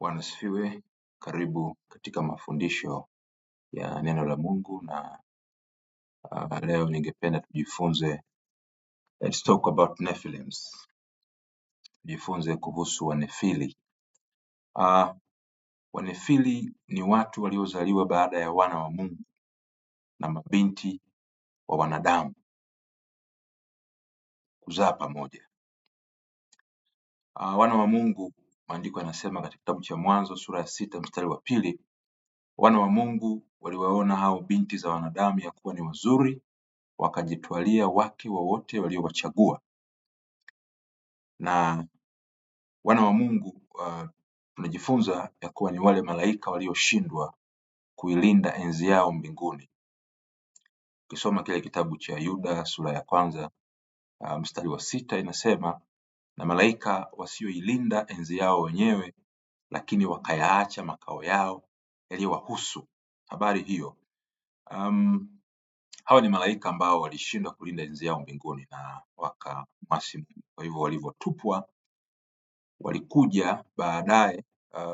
Bwana asifiwe. Karibu katika mafundisho ya neno la Mungu na leo ningependa tujifunze, let's talk about Nephilims. Tujifunze kuhusu Wanefili. Wanefili ni watu waliozaliwa baada ya wana wa Mungu na mabinti wa wanadamu kuzaa pamoja. Wana wa Mungu, maandiko yanasema katika kitabu cha Mwanzo sura ya 6 mstari wa 2, wana wa Mungu waliwaona hao binti za wanadamu ya kuwa ni wazuri, wakajitwalia wake wowote waliowachagua. Na wana wa Mungu tunajifunza ya kuwa ni wale malaika walioshindwa kuilinda enzi yao mbinguni. Ukisoma kile kitabu cha Yuda sura ya 1 mstari wa 6 inasema, na malaika wasioilinda enzi yao wenyewe, lakini wakayaacha makao yao yaliyowahusu. Habari hiyo. Hawa ni malaika ambao walishindwa kulinda enzi yao mbinguni na wakamwasi Mungu. Kwa hivyo walivyotupwa, walikuja baadaye,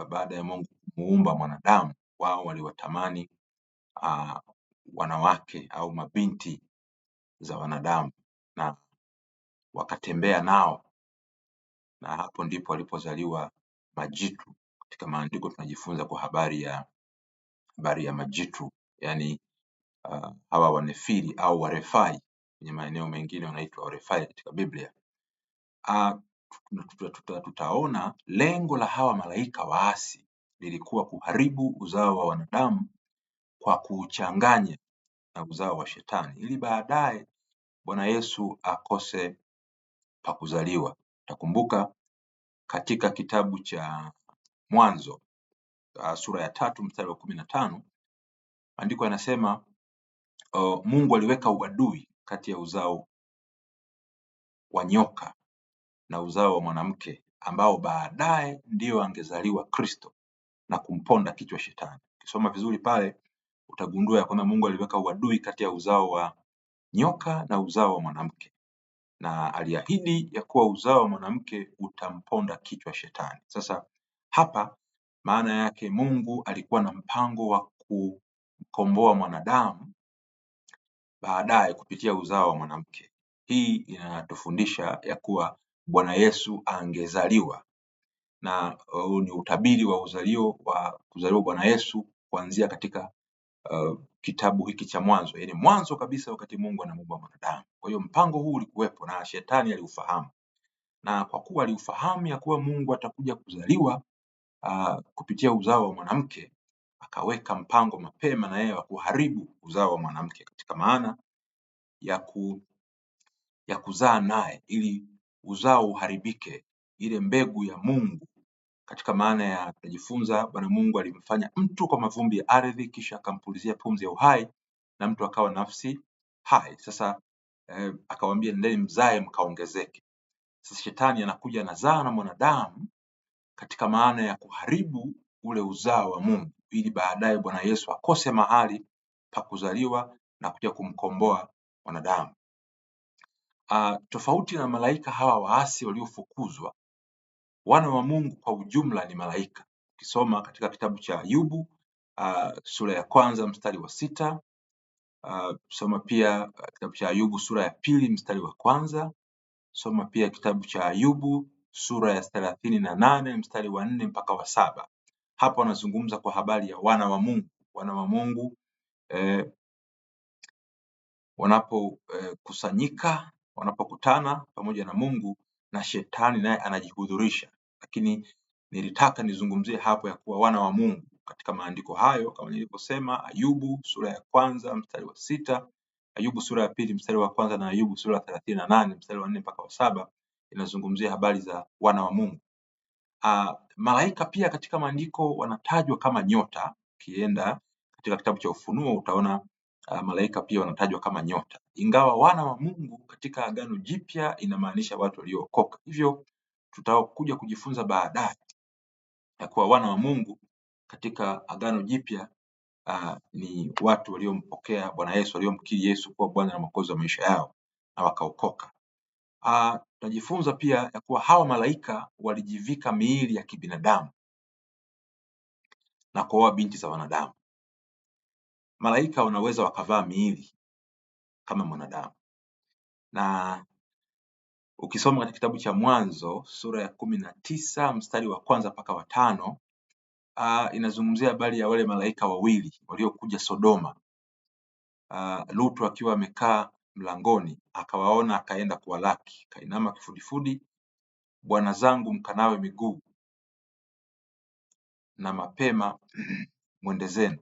baada ya Mungu kumuumba mwanadamu, wao waliwatamani wanawake au mabinti za wanadamu na wakatembea nao, na hapo ndipo walipozaliwa majitu. Katika maandiko tunajifunza kwa habari ya majitu, yani hawa Wanefili au Warefai. Kwenye maeneo mengine wanaitwa Warefai katika Biblia. Tutaona lengo la hawa malaika waasi lilikuwa kuharibu uzao wa wanadamu kwa kuuchanganya na uzao wa Shetani, ili baadaye Bwana Yesu akose pa kuzaliwa. Takumbuka katika kitabu cha Mwanzo sura ya 3 mstari wa 15, andiko yanasema Mungu aliweka uadui kati ya uzao wa nyoka na uzao wa mwanamke, ambao baadaye ndio angezaliwa Kristo na kumponda kichwa Shetani. Ukisoma vizuri pale utagundua ya kwamba Mungu aliweka uadui kati ya uzao wa nyoka na uzao wa mwanamke, na aliahidi ya kuwa uzao wa mwanamke utamponda kichwa Shetani. Sasa hapa maana yake Mungu alikuwa na mpango wa kukomboa mwanadamu baadaye kupitia uzao wa mwanamke. Hii inatufundisha ya kuwa Bwana Yesu angezaliwa, na ni utabiri wa kuzaliwa Bwana Yesu kuanzia katika kitabu hiki cha Mwanzo, yani mwanzo kabisa wakati Mungu anamuumba mwanadamu. Kwa hiyo mpango huu ulikuwepo na Shetani aliufahamu, na kwa kuwa aliufahamu ya kuwa Mungu atakuja kuzaliwa kupitia uzao wa mwanamke, akaweka mpango mapema na yeye wa kuharibu uzao wa mwanamke katika maana ya kuzaa naye ili uzao uharibike, ile mbegu ya Mungu. Katika maana ya kujifunza, Bwana Mungu alimfanya mtu kwa mavumbi ya ardhi, kisha akampulizia pumzi ya uhai na mtu akawa nafsi hai. Sasa akawaambia nendeni mzae mkaongezeke. Sasa Shetani anakuja anazaa na mwanadamu katika maana ya kuharibu ule uzao wa Mungu, ili baadaye Bwana Yesu akose mahali pa kuzaliwa na kuja kumkomboa mwanadamu. Tofauti na malaika hawa waasi waliofukuzwa, wana wa Mungu kwa ujumla ni malaika. Ukisoma katika kitabu cha Ayubu sura ya 1 mstari wa 6, soma pia kitabu cha Ayubu sura ya 2 mstari wa 1, soma pia kitabu cha Ayubu sura ya 38 mstari wa 4 mpaka wa 7. Hapo wanazungumza kwa habari ya wana wa Mungu. Wana wa Mungu wanapokusanyika, wanapokutana pamoja na Mungu, na Shetani naye anajihudhurisha. Lakini nilitaka nizungumzie hapo ya kuwa wana wa Mungu katika maandiko hayo, kama nilivyosema, Ayubu sura ya 1 mstari wa 6, Ayubu sura ya 2 mstari wa 1 na Ayubu sura ya 38 mstari wa 4 mpaka wa 7 inazungumzia habari za wana wa Mungu. Malaika pia katika maandiko wanatajwa kama nyota. Ukienda katika kitabu cha Ufunuo utaona malaika pia wanatajwa kama nyota, ingawa wana wa Mungu katika Agano Jipya inamaanisha watu waliookoka. Hivyo tutakuja kujifunza baadaye ya kuwa wana wa Mungu katika Agano Jipya ni watu waliompokea Bwana Yesu, waliomkiri Yesu kuwa Bwana na Mwokozi wa maisha yao na wakaokoka. Tutajifunza pia ya kuwa hawa malaika walijivika miili ya kibinadamu. na kuoa binti za wanadamu. Malaika wanaweza wakavaa miili kama mwanadamu, na ukisoma katika kitabu cha Mwanzo sura ya 19 mstari wa kwanza mpaka wa 5, inazungumzia habari ya wale malaika wawili waliokuja Sodoma. Lutu akiwa amekaa mlangoni akawaona, akaenda kuwalaki, kainama kifudifudi, bwana zangu mkanawe miguu, na mapema mwende zenu.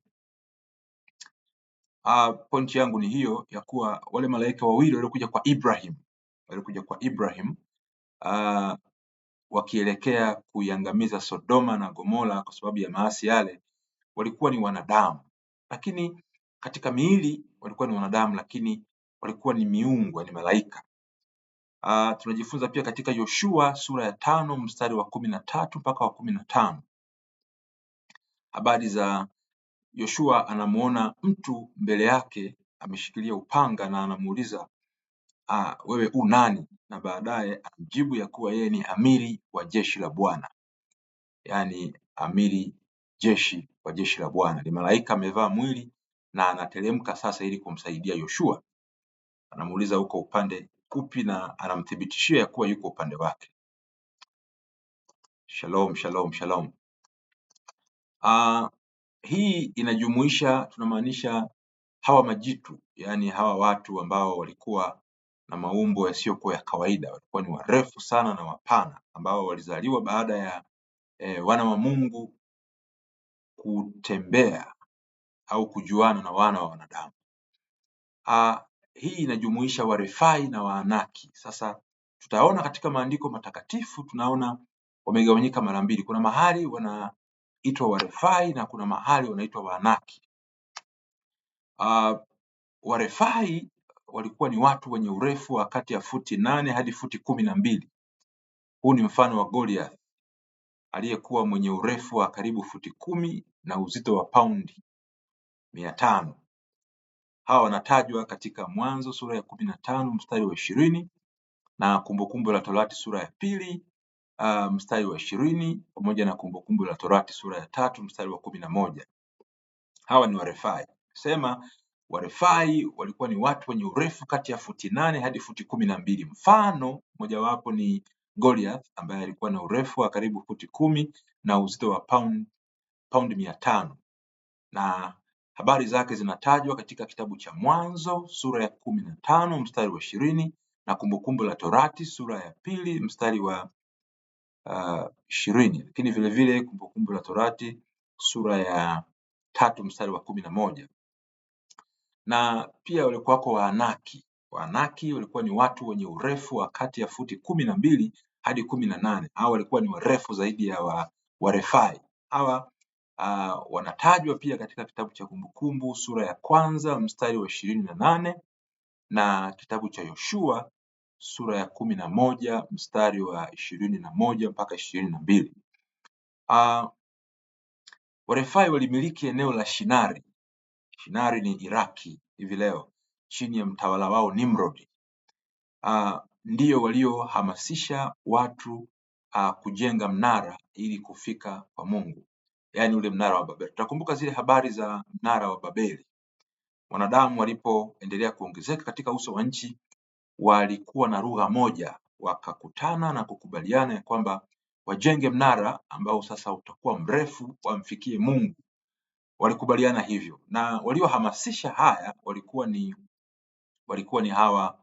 Pointi yangu ni hiyo ya kuwa wale malaika wawili waliokuja kwa Ibrahim wakielekea kuiangamiza Sodoma na Gomora kwa sababu ya maasi yale, walikuwa ni wanadamu, lakini katika miili walikuwa ni wanadamu, lakini walikuwa ni miungu, ni malaika. Tunajifunza pia katika Yoshua sura ya 5 mstari wa 13 mpaka wa 15, habari za Yoshua anamuona mtu mbele yake ameshikilia upanga na anamuuliza, wewe u nani? Na baadaye anamjibu ya kuwa yeye ni amiri wa jeshi la Bwana, yaani amiri jeshi wa jeshi la Bwana. Ni malaika amevaa mwili na anateremka sasa ili kumsaidia Yoshua. Anamuuliza uko upande upi, na anamthibitishia ya kuwa yuko upande wake. Shalom, shalom, shalom. Hii inajumuisha, tunamaanisha hawa majitu, yaani hawa watu ambao walikuwa na maumbo yasiyokuwa ya kawaida, walikuwa ni warefu sana na wapana, ambao walizaliwa baada ya wana wa Mungu kutembea au kujuana na wana wa wanadamu. Hii inajumuisha Warefai na Waanaki. Sasa tutaona katika maandiko matakatifu, tunaona wamegawanyika mara mbili. Kuna mahali wanaitwa Warefai na kuna mahali wanaitwa Waanaki. Warefai walikuwa ni watu wenye urefu wa kati ya futi 8 hadi futi 12. Huu ni mfano wa Goliath aliyekuwa mwenye urefu wa karibu futi 10 na uzito wa paundi 500. Hawa wanatajwa katika Mwanzo sura ya 15 mstari wa 20 na Kumbukumbu la Torati sura ya 2 mstari wa 20, pamoja na Kumbukumbu la Torati sura ya 3 mstari wa 11. Hawa ni Warefai. Sema Warefai walikuwa ni watu wenye urefu kati ya futi 8 hadi futi 12. Mfano mojawapo ni Goliath ambaye alikuwa na urefu wa karibu futi 10 na uzito wa paundi 500. Na habari zake zinatajwa katika kitabu cha Mwanzo sura ya 15 mstari wa 20 na Kumbukumbu la Torati sura ya 2 mstari wa 20, lakini vile vile Kumbukumbu la Torati sura ya 3 mstari wa 11. Na pia walikuwako Waanaki. Waanaki walikuwa ni watu wenye urefu wa kati ya futi 12 hadi 18. Hao walikuwa ni warefu zaidi ya Warefai. Hawa wanatajwa pia katika kitabu cha Kumbukumbu sura ya 1 mstari wa 28 na kitabu cha Yoshua sura ya 11 mstari wa 21 mpaka 22. Warefai walimiliki eneo la Shinari. Shinari ni Iraki hivi leo, chini ya mtawala wao Nimrod. Ndio waliohamasisha watu kujenga mnara ili kufika kwa Mungu, yaani ule mnara wa Babeli. Tutakumbuka zile habari za mnara wa Babeli. Wanadamu walipoendelea kuongezeka katika uso wa nchi, walikuwa na lugha moja, wakakutana na kukubaliana ya kwamba wajenge mnara ambao sasa utakuwa mrefu wamfikie Mungu. Walikubaliana hivyo, na waliohamasisha haya walikuwa ni hawa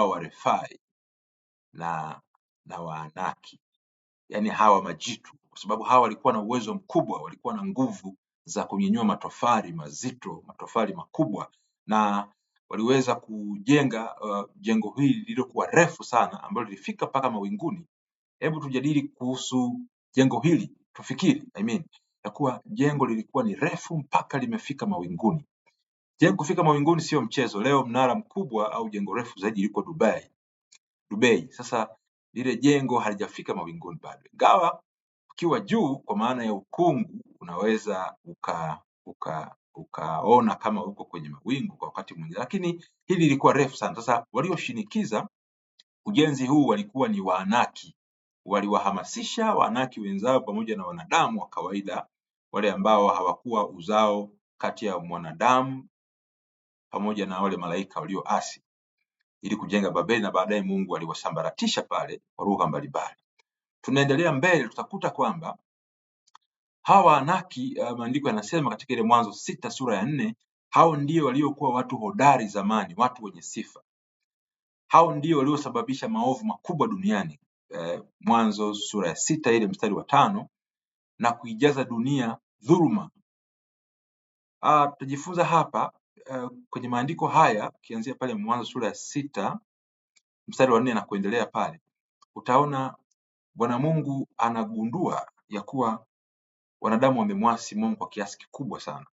Warefai na Waanaki, yaani hawa majitu, kwa sababu hawa walikuwa na uwezo mkubwa, walikuwa na nguvu za kunyanyua matofali mazito, matofali makubwa, na waliweza kujenga jengo hili lililokuwa refu sana ambalo lilifika mpaka mawinguni. Hebu tujadili kuhusu jengo hili, tufikiri ya kuwa jengo lilikuwa ni refu mpaka limefika mawinguni. Jengo kufika mawinguni sio mchezo. Leo mnara mkubwa au jengo refu zaidi liko Dubai. Sasa lile jengo halijafika mawinguni bado, ingawa ukiwa juu kwa maana ya ukungu unaweza ukaona kama uko kwenye mawingu kwa wakati mwingine, lakini hili lilikuwa refu sana. Sasa walioshinikiza ujenzi huu walikuwa ni Waanaki. Waliwahamasisha Waanaki wenzao pamoja na wanadamu wa kawaida wale ambao hawakuwa uzao kati ya mwanadamu pamoja na wale malaika walioasi ili kujenga Babeli, na baadaye Mungu aliwasambaratisha pale kwa lugha mbalimbali. Tunaendelea mbele, tutakuta kwamba hawa Waanaki, maandiko yanasema katika ile Mwanzo 6 sura ya 4, hao ndio waliokuwa watu hodari zamani, watu wenye sifa. Hao ndio waliosababisha maovu makubwa duniani, Mwanzo sura ya 6 ile mstari wa 5, na kuijaza dunia dhuluma. Tutajifunza hapa kwenye maandiko haya, ukianzia pale Mwanzo sura ya 6 mstari wa 4 na kuendelea pale, utaona Bwana Mungu anagundua ya kuwa wanadamu wamemwasi Mungu kwa kiasi kikubwa sana,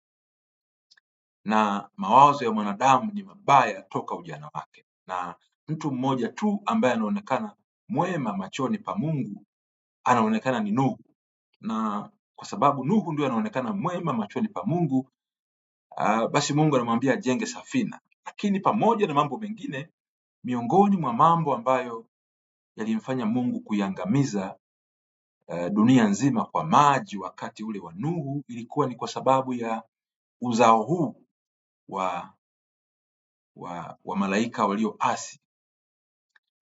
na mawazo ya mwanadamu ni mabaya toka ujana wake, na mtu mmoja tu ambaye anaonekana mwema machoni pa Mungu anaonekana ni Nuhu. Na kwa sababu Nuhu ndio anaonekana mwema machoni pa Mungu, basi Mungu anamwambia ajenge safina. Lakini pamoja na mambo mengine, miongoni mwa mambo ambayo yalimfanya Mungu kuiangamiza dunia nzima kwa maji wakati ule wa Nuhu, ilikuwa ni kwa sababu ya uzao huu wa malaika walioasi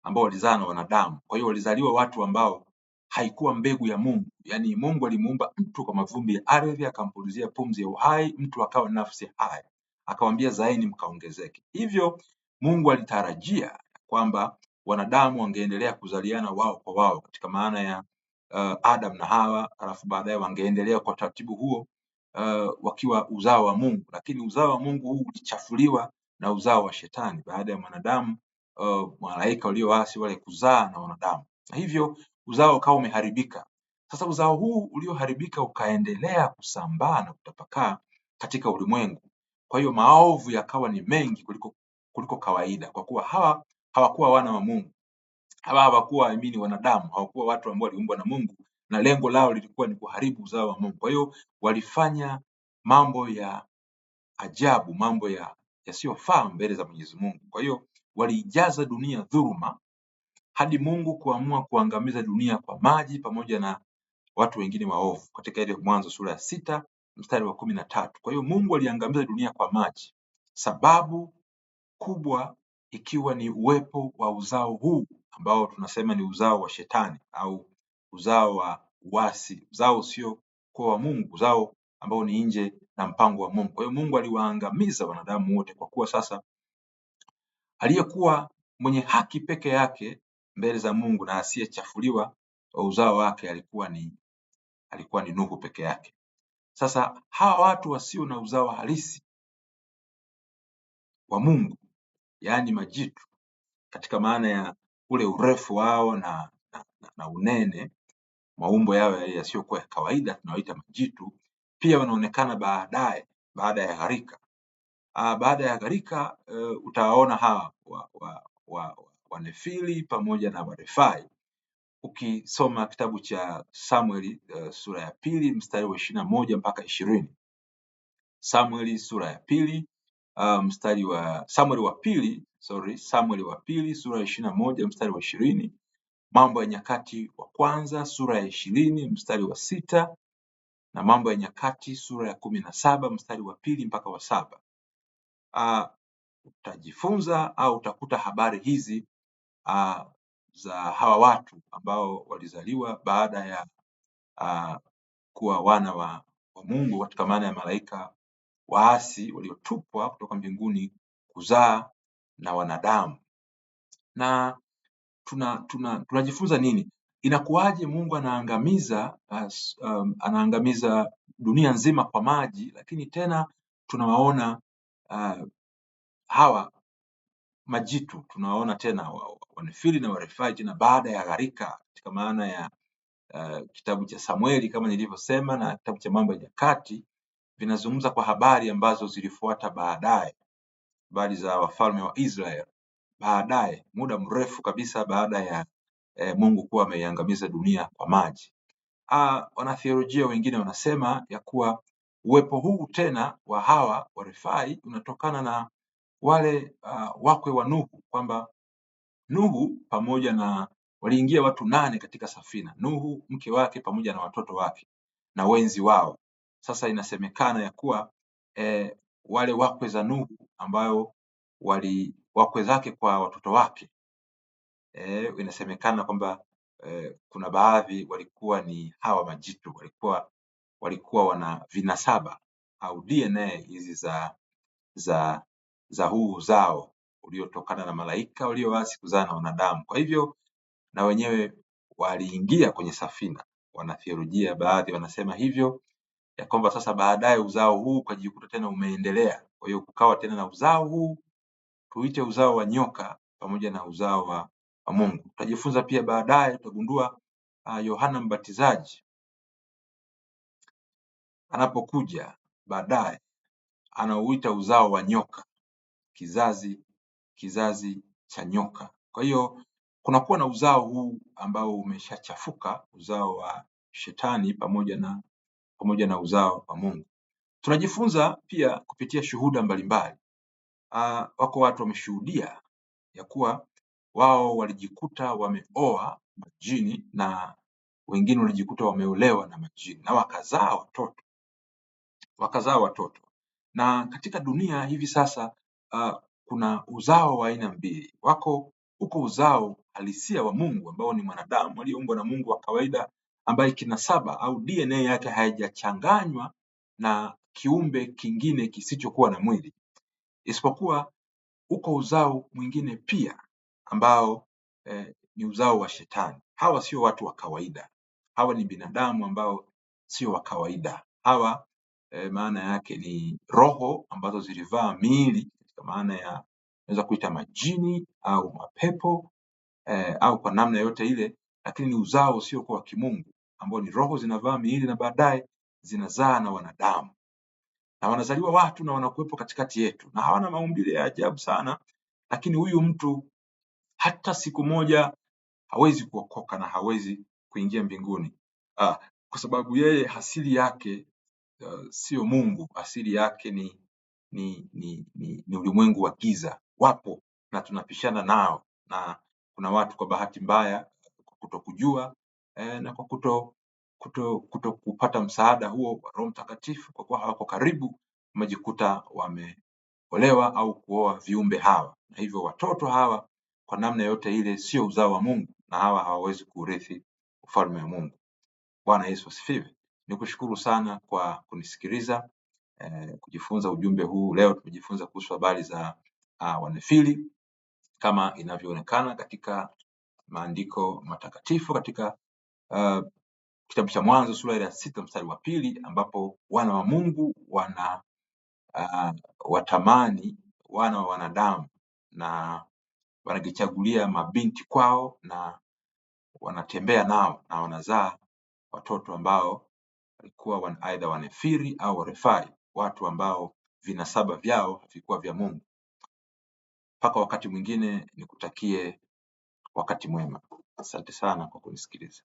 ambao walizaa na wanadamu. Kwa hiyo walizaliwa watu ambao haikuwa mbegu ya Mungu. Yaani Mungu alimuumba mtu kwa mavumbi ya ardhi, akampulizia pumzi ya uhai, mtu akawa nafsi hai, akamwambia zaeni mkaongezeke. Hivyo Mungu alitarajia kwamba wanadamu wangeendelea kuzaliana wao kwa wao katika maana ya Adam na Hawa, alafu baadaye wangeendelea kwa taratibu huo wakiwa uzao wa Mungu. Lakini uzao wa Mungu huu ulichafuliwa na uzao wa Shetani baada ya mwanadamu malaika walioasi wale kuzaa na wanadamu, na hivyo uzao ukawa umeharibika. Sasa uzao huu ulioharibika ukaendelea kusambaa na kutapakaa katika ulimwengu. Kwa hiyo maovu yakawa ni mengi kuliko kawaida, kwa kuwa hawa hawakuwa wana wa Mungu. Hawa hawakuwa wanadamu, hawakuwa watu ambao waliumbwa na Mungu, na lengo lao lilikuwa ni kuharibu uzao wa Mungu. Kwa hiyo walifanya mambo ya ajabu, mambo yasiyofaa mbele za Mwenyezi Mungu. Kwa hiyo waliijaza dunia dhuluma hadi Mungu kuamua kuangamiza dunia kwa maji pamoja na watu wengine waovu katika ile Mwanzo sura ya 6 mstari wa 13. Kwa hiyo Mungu aliangamiza dunia kwa maji, sababu kubwa ikiwa ni uwepo wa uzao huu ambao tunasema ni uzao wa Shetani au uzao wa uasi, uzao usiokuwa wa Mungu, uzao ambao ni nje na mpango wa Mungu. Kwa hiyo Mungu aliwaangamiza wanadamu wote, kwa kuwa sasa aliyekuwa mwenye haki peke yake mbele za Mungu na asiyechafuliwa wa uzao wake alikuwa ni Nuhu peke yake. Sasa hawa watu wasio na uzao halisi wa Mungu, yaani majitu, katika maana ya ule urefu wao na unene, maumbo yao yasiyokuwa ya kawaida, tunawaita majitu, pia wanaonekana baada ya gharika. Baada ya gharika utawaona hawa Wanefili pamoja na Warefai. Ukisoma kitabu cha Samueli sura ya 2 mstari wa 21 mpaka 20. Samueli sura ya 2 Samueli wa pili sura ya 21 mstari wa 20. Mambo ya Nyakati wa kwanza sura ya 20 mstari wa 6 na Mambo ya Nyakati sura ya 17 mstari wa 2 mpaka wa 7. Utajifunza au utakuta habari hizi za hawa watu ambao walizaliwa baada ya kuwa wana wa Mungu katika maana ya malaika waasi waliotupwa kutoka mbinguni kuzaa na wanadamu. Na tunajifunza nini? Inakuwaje Mungu anaangamiza dunia nzima kwa maji, lakini tena tunawaona hawa majitu, tunawaona tena Wanefili na Warefai tena baada ya gharika, katika maana ya kitabu cha Samueli kama nilivyosema na kitabu cha Mambo ya Nyakati vinazungumza kwa habari ambazo zilifuata baadaye, habari za wafalme wa Israeli baadaye, muda mrefu kabisa baada ya Mungu kuwa ameiangamiza dunia kwa maji. Wanatheolojia wengine wanasema ya kuwa uwepo huu tena wa hawa Warefai unatokana na wale wakwe wa Nuhu, kwamba Nuhu pamoja na waliingia watu 8 katika safina, Nuhu, mke wake pamoja na watoto wake na wenzi wao. Sasa inasemekana ya kuwa wale wakwe za Nuhu ambayo wakwe zake kwa watoto wake, inasemekana kwamba kuna baadhi walikuwa ni hawa majitu, walikuwa wana vinasaba au DNA hizi za huu uzao uliotokana na malaika walioasi kuzaa na wanadamu. Kwa hivyo na wenyewe waliingia kwenye safina. Wanatheolojia baadhi wanasema hivyo, ya kwamba sasa baadaye uzao huu ukajikuta tena umeendelea. Kwa hiyo kukawa tena na uzao huu, tuite uzao wa nyoka pamoja na uzao wa Mungu. Tutajifunza pia baadaye, tutagundua Yohana Mbatizaji anapokuja baadaye anauita uzao wa nyoka, kizazi cha nyoka. Kwa hiyo kunakuwa na uzao huu ambao umeshachafuka, uzao wa shetani pamoja na uzao wa Mungu. Tunajifunza pia kupitia shuhuda mbalimbali. Wako watu wameshuhudia ya kuwa wao walijikuta wameoa majini na wengine walijikuta wameolewa na majini na wakazaa watoto. Na katika dunia hivi sasa kuna uzao wa aina mbili. Uko uzao halisia wa Mungu ambao ni mwanadamu aliyeumbwa na Mungu wa kawaida, ambaye kinasaba au DNA yake haijachanganywa na kiumbe kingine kisichokuwa na mwili. Isipokuwa uko uzao mwingine pia ambao ni uzao wa shetani. Hawa sio watu wa kawaida. Hawa ni binadamu ambao sio wa kawaida. Hawa maana yake ni roho ambazo zilivaa miili, katika maana ya unaweza kuita majini au mapepo au kwa namna yote ile, lakini ni uzao usiokuwa wa kimungu ambao ni roho zinavaa miili na baadaye zinazaa na wanadamu. Na wanazaliwa watu na wanakuwepo katikati yetu na hawana maumbile ya ajabu sana, lakini huyu mtu hata siku moja hawezi kuokoka na hawezi kuingia mbinguni kwa sababu yeye asili yake sio Mungu. Asili yake ni ulimwengu wa giza. Wapo na tunapishana nao, na kuna watu kwa bahati mbaya, kwa kutokujua na kwa kuto kupata msaada huo wa Roho Mtakatifu, kwa kuwa hawako karibu, wamejikuta wameolewa au kuoa viumbe hawa, na hivyo watoto hawa kwa namna yote ile sio uzao wa Mungu, na hawa hawawezi kurithi ufalme wa Mungu. Bwana Yesu asifiwe. Nikushukuru sana kwa kunisikiliza kujifunza ujumbe huu. Leo tumejifunza kuhusu habari za wanefili kama inavyoonekana katika maandiko matakatifu, katika kitabu cha Mwanzo sura ya 6 mstari wa 2, ambapo wana wa Mungu watamani wana wa wanadamu na wanajichagulia mabinti kwao na wanatembea nao na wanazaa watoto ambao walikuwa aidha wanefili au warefai, watu ambao vinasaba vyao havikuwa vya Mungu. Mpaka wakati mwingine, nikutakie wakati mwema. Asante sana kwa kunisikiliza.